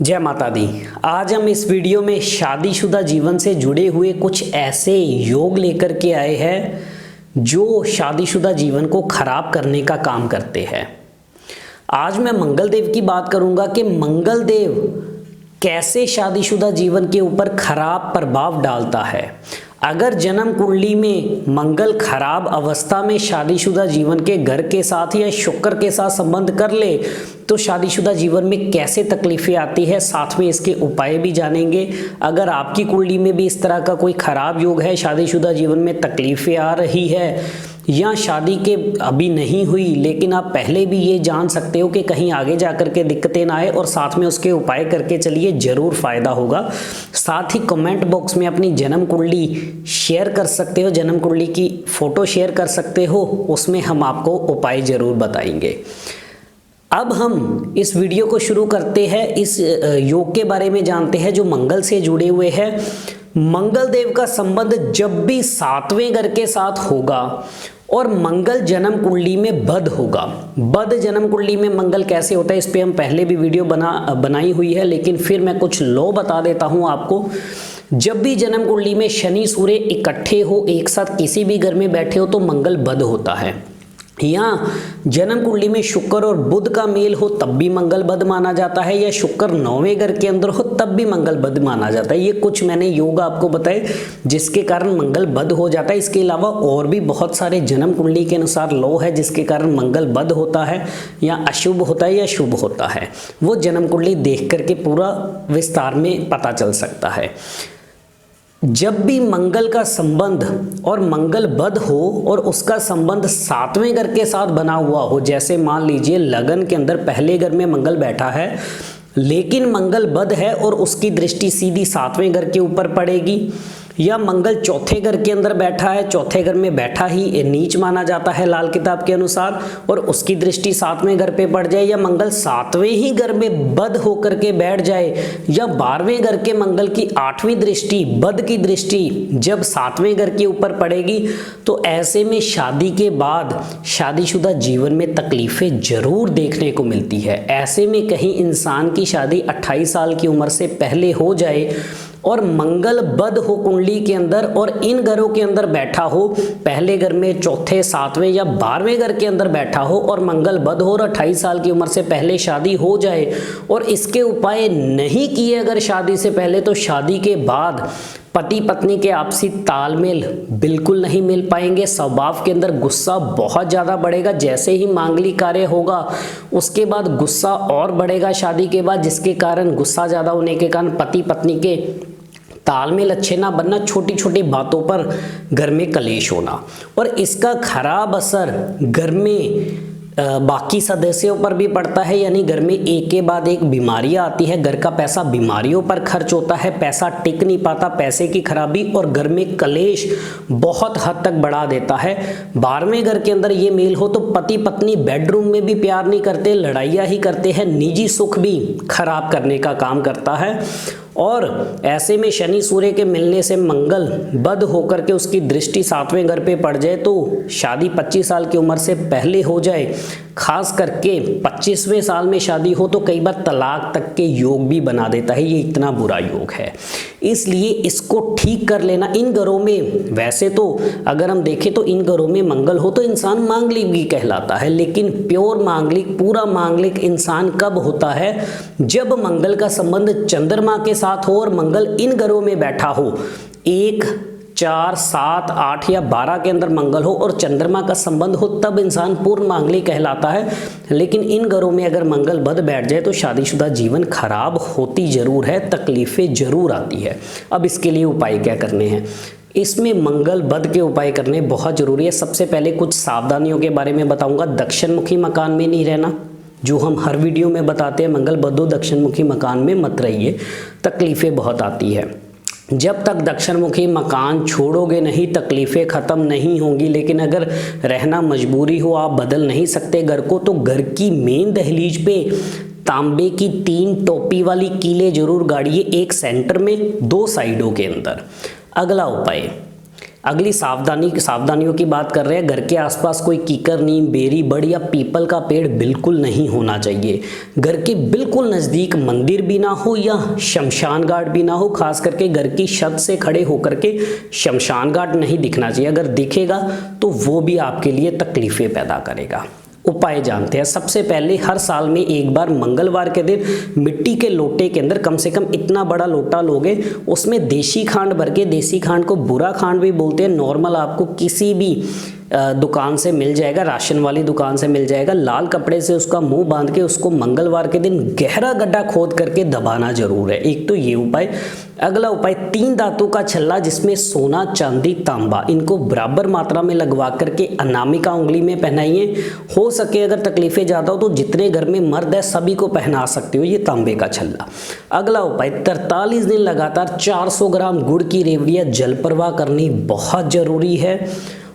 जय माता दी। आज हम इस वीडियो में शादीशुदा जीवन से जुड़े हुए कुछ ऐसे योग लेकर के आए हैं जो शादीशुदा जीवन को खराब करने का काम करते हैं। आज मैं मंगल देव की बात करूंगा कि मंगल देव कैसे शादीशुदा जीवन के ऊपर खराब प्रभाव डालता है। अगर जन्म कुंडली में मंगल खराब अवस्था में शादीशुदा जीवन के घर के साथ या शुक्र के साथ संबंध कर ले तो शादीशुदा जीवन में कैसे तकलीफें आती है, साथ में इसके उपाय भी जानेंगे। अगर आपकी कुंडली में भी इस तरह का कोई खराब योग है, शादीशुदा जीवन में तकलीफें आ रही है या शादी के अभी नहीं हुई लेकिन आप पहले भी ये जान सकते हो कि कहीं आगे जाकर के दिक्कतें ना आए, और साथ में उसके उपाय करके चलिए, ज़रूर फ़ायदा होगा। साथ ही कमेंट बॉक्स में अपनी जन्म कुंडली शेयर कर सकते हो, जन्म कुंडली की फ़ोटो शेयर कर सकते हो, उसमें हम आपको उपाय ज़रूर बताएंगे। अब हम इस वीडियो को शुरू करते हैं। इस योग के बारे में जानते हैं जो मंगल से जुड़े हुए हैं। मंगल देव का संबंध जब भी 7वें घर के साथ होगा और मंगल जन्म कुंडली में बद होगा। बद जन्म कुंडली में मंगल कैसे होता है इस पे हम पहले भी वीडियो बनाई हुई है, लेकिन फिर मैं कुछ लो बता देता हूं आपको। जब भी जन्म कुंडली में शनि सूर्य इकट्ठे हो, एक साथ किसी भी घर में बैठे हो, तो मंगल बद होता है। या जन्म कुंडली में शुक्र और बुध का मेल हो तब भी मंगल बद माना जाता है, या शुक्र 9वें घर के अंदर हो तब भी मंगल बद माना जाता है। ये कुछ मैंने योग आपको बताए जिसके कारण मंगल बद हो जाता है। इसके अलावा और भी बहुत सारे जन्म कुंडली के अनुसार लो है जिसके कारण मंगल बद होता है या अशुभ होता है या शुभ होता है। वो जन्म कुंडली देख करके पूरा विस्तार में पता चल सकता है। जब भी मंगल का संबंध और मंगल बद हो और उसका संबंध 7वें घर के साथ बना हुआ हो, जैसे मान लीजिए लगन के अंदर पहले घर में मंगल बैठा है लेकिन मंगल बद है और उसकी दृष्टि सीधी 7वें घर के ऊपर पड़ेगी, या मंगल चौथे घर के अंदर बैठा है, चौथे घर में बैठा ही नीच माना जाता है लाल किताब के अनुसार, और उसकी दृष्टि 7वें घर पे पड़ जाए, या मंगल 7वें ही घर में बद होकर के बैठ जाए, या 12वें घर के मंगल की 8वीं दृष्टि बद की दृष्टि जब 7वें घर के ऊपर पड़ेगी, तो ऐसे में शादी के बाद शादीशुदा जीवन में तकलीफें जरूर देखने को मिलती है। ऐसे में कहीं इंसान की शादी 28 साल की उम्र से पहले हो जाए और मंगल बद हो कुंडली के अंदर और इन घरों के अंदर बैठा हो, पहले घर में, चौथे, 7वें या 12वें घर के अंदर बैठा हो और मंगल बद हो और 28 साल की उम्र से पहले शादी हो जाए और इसके उपाय नहीं किए अगर शादी से पहले, तो शादी के बाद पति पत्नी के आपसी तालमेल बिल्कुल नहीं मिल पाएंगे। स्वभाव के अंदर गुस्सा बहुत ज़्यादा बढ़ेगा। जैसे ही मांगलिक कार्य होगा उसके बाद गुस्सा और बढ़ेगा शादी के बाद, जिसके कारण गुस्सा ज़्यादा होने के कारण पति पत्नी के तालमेल अच्छे ना बनना, छोटी छोटी बातों पर घर में कलेश होना, और इसका खराब असर घर में बाकी सदस्यों पर भी पड़ता है। यानी घर में एक के बाद एक बीमारियां आती है, घर का पैसा बीमारियों पर खर्च होता है, पैसा टिक नहीं पाता, पैसे की खराबी, और घर में कलेश बहुत हद तक बढ़ा देता है। 12वें घर के अंदर ये मेल हो तो पति पत्नी बेडरूम में भी प्यार नहीं करते, लड़ाइयाँ ही करते हैं, निजी सुख भी खराब करने का काम करता है। और ऐसे में शनि सूर्य के मिलने से मंगल बद होकर के उसकी दृष्टि 7वें घर पे पड़ जाए तो शादी 25 साल की उम्र से पहले हो जाए, खास करके 25वें साल में शादी हो तो कई बार तलाक तक के योग भी बना देता है। ये इतना बुरा योग है, इसलिए इसको ठीक कर लेना। इन घरों में वैसे तो अगर हम देखें तो इन घरों में मंगल हो तो इंसान मांगलिक भी कहलाता है, लेकिन प्योर मांगलिक, पूरा मांगलिक इंसान कब होता है? जब मंगल का संबंध चंद्रमा के साथ हो और मंगल इन घरों में बैठा हो, 1, 4, 7, 8 या 12 के अंदर मंगल हो और चंद्रमा का संबंध हो, तब इंसान पूर्ण मांगलिक कहलाता है। लेकिन इन घरों में अगर मंगल बद बैठ जाए तो शादीशुदा जीवन खराब होती जरूर है, तकलीफें जरूर आती है। अब इसके लिए उपाय क्या करने हैं? इसमें मंगल बद के उपाय करने बहुत जरूरी है। सबसे पहले कुछ सावधानियों के बारे में बताऊंगा। दक्षिण मुखी मकान में नहीं रहना, जो हम हर वीडियो में बताते हैं, मंगल बद हो दक्षिण मुखी मकान में मत रहिए, तकलीफें बहुत आती है। जब तक दक्षिण मुखी मकान छोड़ोगे नहीं तकलीफें ख़त्म नहीं होंगी। लेकिन अगर रहना मजबूरी हो, आप बदल नहीं सकते घर को, तो घर की मेन दहलीज पे तांबे की 3 टोपी वाली कीलें जरूर गाड़िए, एक सेंटर में, 2 साइडों के अंदर। अगला उपाय, अगली सावधानियों की बात कर रहे हैं। घर के आसपास कोई कीकर, नीम, बेरी, बड़ या पीपल का पेड़ बिल्कुल नहीं होना चाहिए। घर के बिल्कुल नज़दीक मंदिर भी ना हो या शमशान घाट भी ना हो। खास करके घर की छत से खड़े होकर के शमशान घाट नहीं दिखना चाहिए। अगर दिखेगा तो वो भी आपके लिए तकलीफ़ें पैदा करेगा। उपाय जानते हैं। सबसे पहले हर साल में एक बार मंगलवार के दिन मिट्टी के लोटे के अंदर कम से कम इतना बड़ा लोटा लोगे, उसमें देसी खांड भर के, देसी खांड को बुरा खांड भी बोलते हैं, नॉर्मल आपको किसी भी दुकान से मिल जाएगा, राशन वाली दुकान से मिल जाएगा। लाल कपड़े से उसका मुंह बांध के उसको मंगलवार के दिन गहरा गड्ढा खोद करके दबाना जरूर है। एक तो ये उपाय। अगला उपाय 3 धातु का छल्ला जिसमें सोना, चांदी, तांबा, इनको बराबर मात्रा में लगवा करके अनामिका उंगली में पहनाइए। हो सके अगर तकलीफें ज़्यादा हो तो जितने घर में मर्द है सभी को पहना सकते हो ये तांबे का छल्ला। अगला उपाय 43 दिन लगातार 400 ग्राम गुड़ की रेवड़ियाँ जल प्रवाह करनी बहुत ज़रूरी है।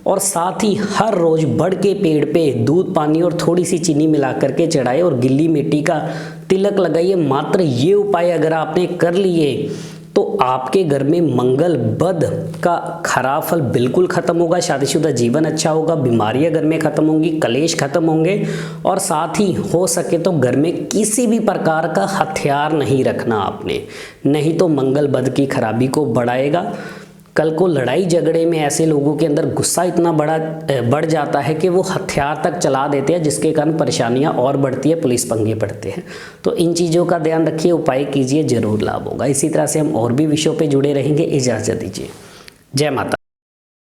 और साथ ही हर रोज बड़ के पेड़ पे दूध, पानी और थोड़ी सी चीनी मिला करके चढ़ाए और गिल्ली मिट्टी का तिलक लगाइए। मात्र ये उपाय अगर आपने कर लिए तो आपके घर में मंगल, बद का खराब फल बिल्कुल खत्म होगा, शादीशुदा जीवन अच्छा होगा, बीमारियां घर में खत्म होंगी, कलेश खत्म होंगे। और साथ ही हो सके तो घर में किसी भी प्रकार का हथियार नहीं रखना आपने, नहीं तो मंगल बद की खराबी को बढ़ाएगा। कल को लड़ाई झगड़े में ऐसे लोगों के अंदर गुस्सा इतना बढ़ जाता है कि वो हथियार तक चला देते हैं, जिसके कारण परेशानियां और बढ़ती है, पुलिस पंगे पड़ते हैं। तो इन चीज़ों का ध्यान रखिए, उपाय कीजिए, जरूर लाभ होगा। इसी तरह से हम और भी विषयों पे जुड़े रहेंगे। इजाज़त दीजिए। जय माता।